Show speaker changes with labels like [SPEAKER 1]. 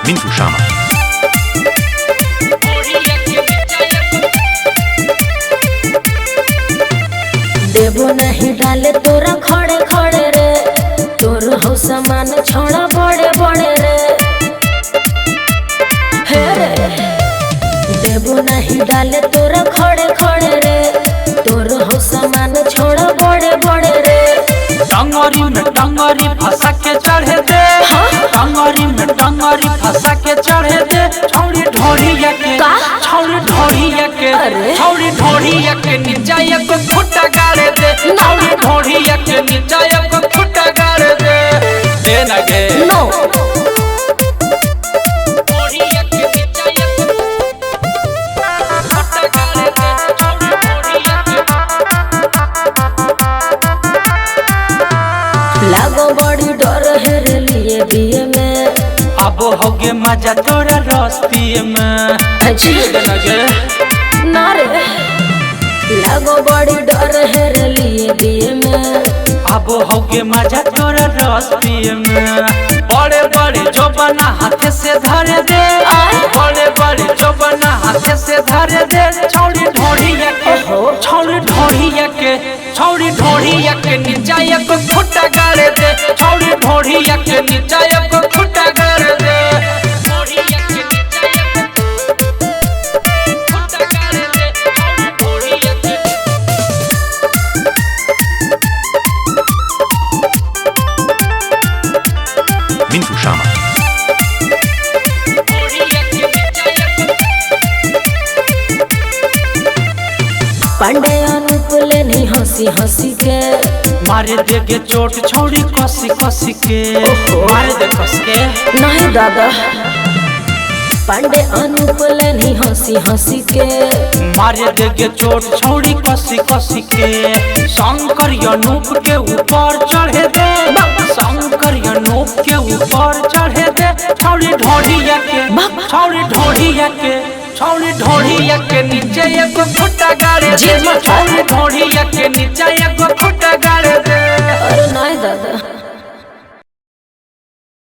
[SPEAKER 1] मिंटू शामा
[SPEAKER 2] देवो नहीं डाले तोरा खड़े खड़े रे, तोर हो समान छोड़ा बड़े बड़े रे। हे रे देवो नहीं डाले तोरा खड़े खड़े रे, तोर हो समान छोड़ा बड़े बड़े रे।
[SPEAKER 3] टंगरी में टंगरी फंसा के चढ़े दे, टंगरी में टंगरी फंसा के चढ़े दे। छौड़ी ढोड़िया के छौड़ी ढोड़िया के छौड़ी ढोड़िया के नीचा एक फुटा गाड़े दे, छौड़ी ढोड़िया के नीचा एक फुटा गाड़े दे। दे ना गे
[SPEAKER 2] नो
[SPEAKER 3] ढोड़िया के नीचा एक फुटा गाड़े दे, छौड़ी ढोड़िया के।
[SPEAKER 2] लागो बड़ी डर है रे लिए बिये में,
[SPEAKER 3] अब होगे मजा तोरा रस्ती में। देना गे
[SPEAKER 2] ना रे लागो बड़ी डर है रे लिए बिये में,
[SPEAKER 3] अब होगे मजा तोरा रस्ती में। बड़े बड़े जो बना हाथ से धरे दे, बड़े बड़े जो बना हाथ से धरे दे। छौड़ी ढोड़िया के छौड़ी ढोड़िया के छौड़ी ढोड़िया के नीचा एक फुटा गाड़े दे, छौड़ी ढोड़िया के नीचा एक फुटा गाड़े दे। ढोड़िया के नीचा एक फुटा गाड़े दे, छौड़ी ढोड़िया के।
[SPEAKER 1] मिंटू शामा
[SPEAKER 2] पांडे अनूप ले नहीं हंसी हंसी के,
[SPEAKER 3] मारे देगे चोट छौड़ी कसी कसी के। मारे दे कस के
[SPEAKER 2] नहीं दादा पांडे अनूप ले नहीं हंसी हंसी के।
[SPEAKER 3] मारे देगे चोट छौड़ी कसी कसी के। शंकर अनूप के ऊपर चढ़े दे, शंकर अनूप के ऊपर चढ़े दे। छौड़ी ढोड़िया के छौड़ी ढोड़िया के छौड़ी ढोड़िया के नीचे एक फुटा गाड़े दे, छौड़ी ढोड़िया के नीचे एक फुटा गाड़े दे।
[SPEAKER 2] अरे नहीं दादा